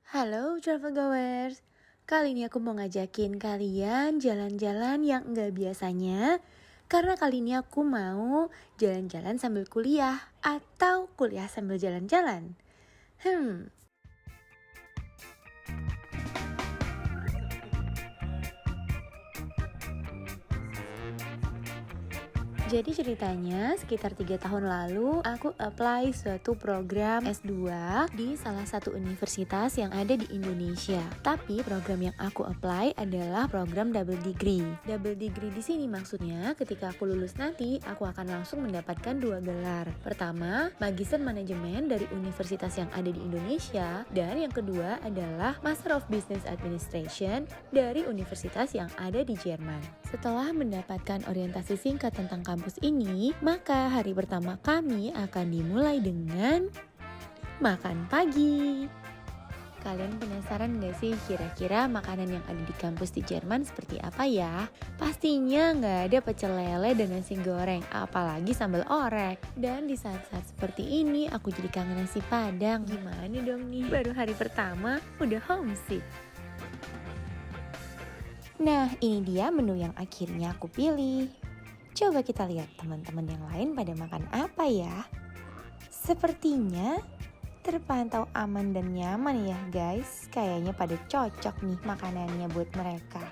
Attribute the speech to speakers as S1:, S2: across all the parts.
S1: Halo travel goers, kali ini aku mau ngajakin kalian jalan-jalan yang enggak biasanya. Karena kali ini aku mau jalan-jalan sambil kuliah atau kuliah sambil jalan-jalan. Hmm, Jadi ceritanya sekitar 3 tahun lalu aku apply suatu program S2 di salah satu universitas yang ada di Indonesia. Tapi program yang aku apply adalah program double degree. Double degree di sini maksudnya ketika aku lulus nanti aku akan langsung mendapatkan 2 gelar. Pertama, Magister Manajemen dari universitas yang ada di Indonesia, dan yang kedua adalah Master of Business Administration dari universitas yang ada di Jerman. Setelah mendapatkan orientasi singkat tentang kampus ini, maka hari pertama kami akan dimulai dengan makan pagi. Kalian penasaran gak sih kira-kira makanan yang ada di kampus di Jerman seperti apa ya? Pastinya gak ada pecel lele dan nasi goreng, apalagi sambal orek. Dan di saat-saat seperti ini aku jadi kangen nasi padang. Gimana dong nih, baru hari pertama udah homesick. Nah, ini dia menu yang akhirnya aku pilih. Coba kita lihat teman-teman yang lain pada makan apa ya. Sepertinya terpantau aman dan nyaman ya guys. Kayaknya pada cocok nih makanannya buat mereka.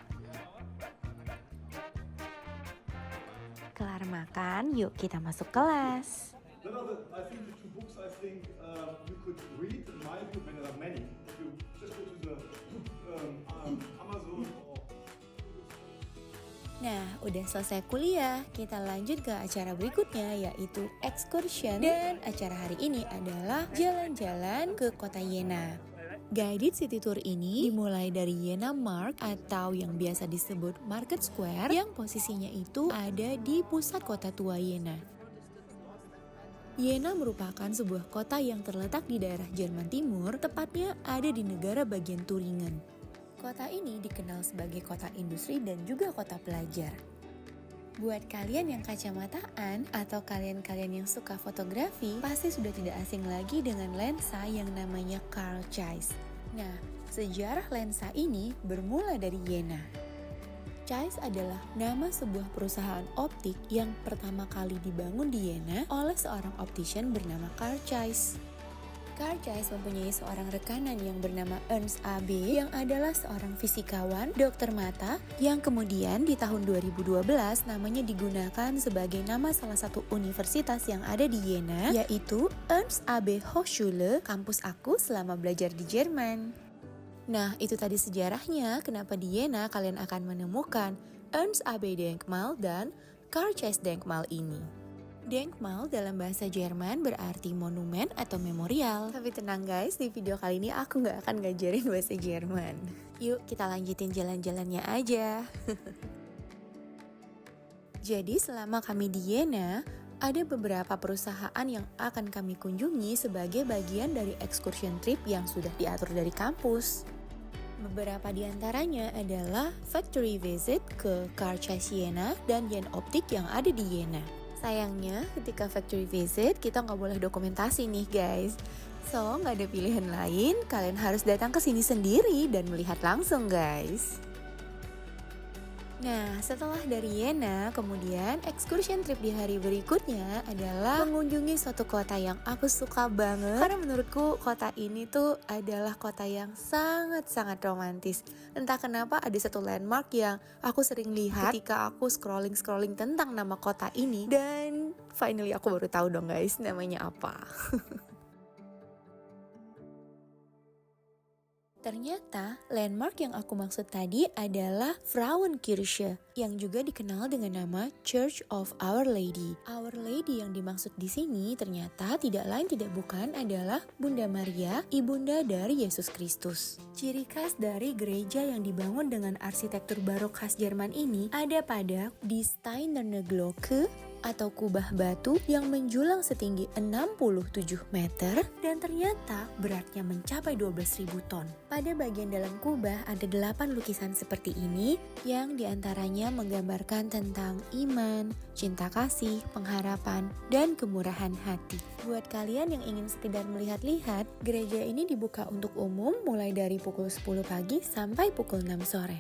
S1: Kelar makan, yuk kita masuk kelas.
S2: I think the two books we could read, in my view, and there are many. If you just go to the Amazon or
S1: Nah, udah selesai kuliah, kita lanjut ke acara berikutnya yaitu excursion. Dan acara hari ini adalah jalan-jalan ke kota Jena. Guided city tour ini dimulai dari Jena Markt atau yang biasa disebut Market Square yang posisinya itu ada di pusat kota tua Jena. Jena merupakan sebuah kota yang terletak di daerah Jerman Timur, tepatnya ada di negara bagian Turingen. Kota ini dikenal sebagai kota industri dan juga kota pelajar. Buat kalian yang kacamataan atau kalian-kalian yang suka fotografi, pasti sudah tidak asing lagi dengan lensa yang namanya Carl Zeiss. Nah, sejarah lensa ini bermula dari Jena. Zeiss adalah nama sebuah perusahaan optik yang pertama kali dibangun di Jena oleh seorang optician bernama Carl Zeiss. Carl Zeiss mempunyai seorang rekanan yang bernama Ernst AB yang adalah seorang fisikawan, dokter mata, yang kemudian di tahun 2012 namanya digunakan sebagai nama salah satu universitas yang ada di Jena, yaitu Ernst AB Hochschule, kampus aku selama belajar di Jerman. Nah, itu tadi sejarahnya kenapa di Jena kalian akan menemukan Ernst AB Denkmal dan Carl Zeiss Denkmal ini. Denkmal dalam bahasa Jerman berarti monumen atau memorial. Tapi tenang guys, di video kali ini aku gak akan ngajarin bahasa Jerman. Yuk kita lanjutin jalan-jalannya aja. Jadi selama kami di Jena, ada beberapa perusahaan yang akan kami kunjungi sebagai bagian dari excursion trip yang sudah diatur dari kampus. Beberapa di antaranya adalah factory visit ke Carl Zeiss Jena dan Jenoptik yang ada di Jena. Sayangnya ketika factory visit kita nggak boleh dokumentasi nih guys. So nggak ada pilihan lain, kalian harus datang ke sini sendiri dan melihat langsung guys. Nah, setelah dari Jena, kemudian excursion trip di hari berikutnya adalah mengunjungi suatu kota yang aku suka banget. Karena menurutku kota ini tuh adalah kota yang sangat-sangat romantis. Entah kenapa ada satu landmark yang aku sering lihat ketika aku scrolling tentang nama kota ini. Dan finally aku baru tahu dong guys namanya apa. Ternyata landmark yang aku maksud tadi adalah Frauenkirche yang juga dikenal dengan nama Church of Our Lady. Our Lady yang dimaksud di sini ternyata tidak lain tidak bukan adalah Bunda Maria, ibunda dari Yesus Kristus. Ciri khas dari gereja yang dibangun dengan arsitektur barok khas Jerman ini ada pada Die Steinerne Glocke atau kubah batu yang menjulang setinggi 67 meter dan ternyata beratnya mencapai 12.000 ton. Pada bagian dalam kubah ada 8 lukisan seperti ini yang diantaranya menggambarkan tentang iman, cinta kasih, pengharapan, dan kemurahan hati. Buat kalian yang ingin sekedar melihat-lihat, gereja ini dibuka untuk umum mulai dari pukul 10 pagi sampai pukul 6 sore.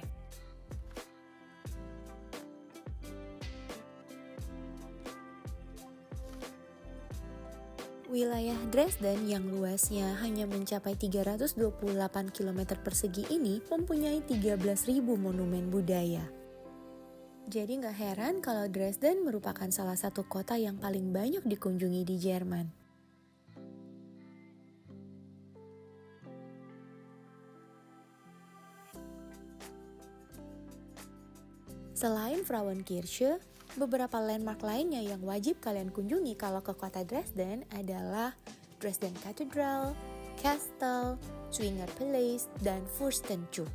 S1: Wilayah Dresden yang luasnya hanya mencapai 328 km persegi ini mempunyai 13.000 monumen budaya. Jadi nggak heran kalau Dresden merupakan salah satu kota yang paling banyak dikunjungi di Jerman. Selain Frauenkirche, beberapa landmark lainnya yang wajib kalian kunjungi kalau ke kota Dresden adalah Dresden Cathedral, Castle, Zwinger Palace, dan Fürstenchuk.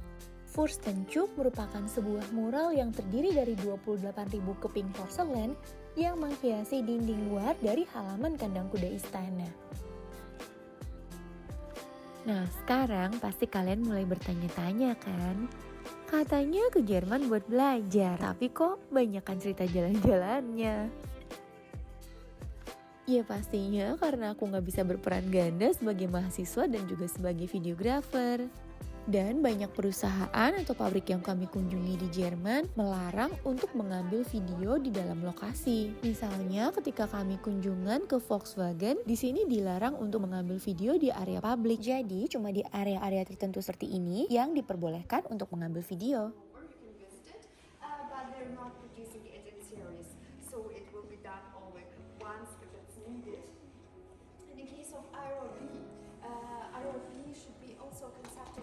S1: Fürstenchuk merupakan sebuah mural yang terdiri dari 28.000 keping porselen yang menghiasi dinding luar dari halaman kandang kuda istana. Nah, sekarang pasti kalian mulai bertanya-tanya kan? Katanya ke Jerman buat belajar, tapi kok banyakan cerita jalan-jalannya? Ya pastinya karena aku nggak bisa berperan ganda sebagai mahasiswa dan juga sebagai videographer. Dan banyak perusahaan atau pabrik yang kami kunjungi di Jerman melarang untuk mengambil video di dalam lokasi. Misalnya ketika kami kunjungan ke Volkswagen, di sini dilarang untuk mengambil video di area publik. Jadi cuma di area-area tertentu seperti ini yang diperbolehkan untuk mengambil video.
S3: Or you can visit it, but they're not producing it in series, so it will be done only once if it's needed. In the case of ROV, ROV should be also concepted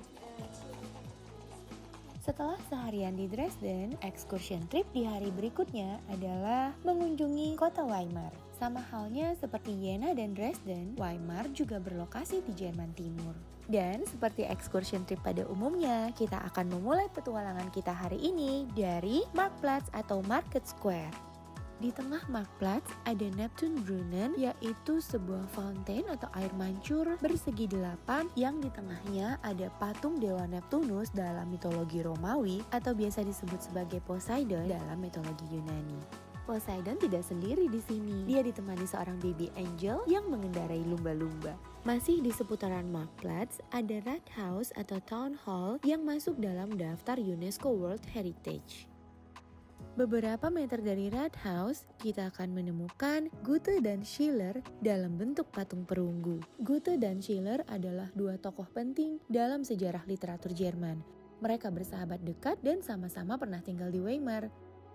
S1: Setelah seharian di Dresden, excursion trip di hari berikutnya adalah mengunjungi kota Weimar. Sama halnya seperti Jena dan Dresden, Weimar juga berlokasi di Jerman Timur. Dan seperti excursion trip pada umumnya, kita akan memulai petualangan kita hari ini dari Marktplatz atau Market Square. Di tengah Marktplatz ada Neptunbrunnen, yaitu sebuah fountain atau air mancur bersegi 8 yang di tengahnya ada patung dewa Neptunus dalam mitologi Romawi atau biasa disebut sebagai Poseidon dalam mitologi Yunani. Poseidon tidak sendiri di sini. Dia ditemani seorang baby angel yang mengendarai lumba-lumba. Masih di seputaran Marktplatz ada Rathaus atau Town Hall yang masuk dalam daftar UNESCO World Heritage. Beberapa meter dari Rathaus, kita akan menemukan Goethe dan Schiller dalam bentuk patung perunggu. Goethe dan Schiller adalah dua tokoh penting dalam sejarah literatur Jerman. Mereka bersahabat dekat dan sama-sama pernah tinggal di Weimar.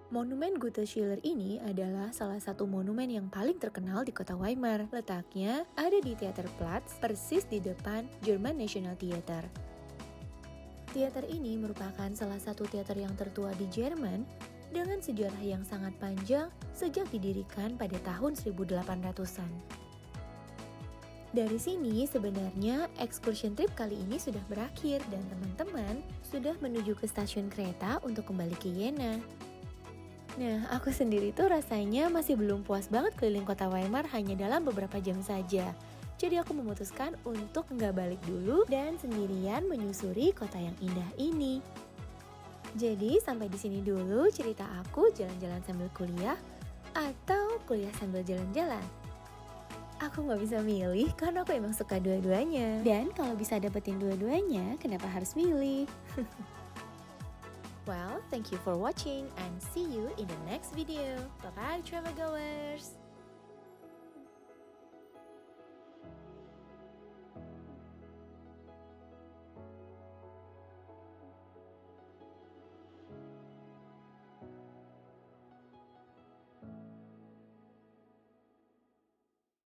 S1: Monumen Goethe Schiller ini adalah salah satu monumen yang paling terkenal di kota Weimar. Letaknya ada di Theaterplatz, persis di depan German National Theater. Teater ini merupakan salah satu teater yang tertua di Jerman dengan sejarah yang sangat panjang sejak didirikan pada tahun 1800-an. Dari sini sebenarnya excursion trip kali ini sudah berakhir dan teman-teman sudah menuju ke stasiun kereta untuk kembali ke Jena. Nah, aku sendiri tuh rasanya masih belum puas banget keliling kota Weimar hanya dalam beberapa jam saja. Jadi aku memutuskan untuk nggak balik dulu dan sendirian menyusuri kota yang indah ini. Jadi sampai di sini dulu cerita aku jalan-jalan sambil kuliah atau kuliah sambil jalan-jalan. Aku nggak bisa milih karena aku emang suka dua-duanya. Dan kalau bisa dapetin dua-duanya, kenapa harus milih? Well, thank you for watching and see you in the next video. Bye-bye travel goers!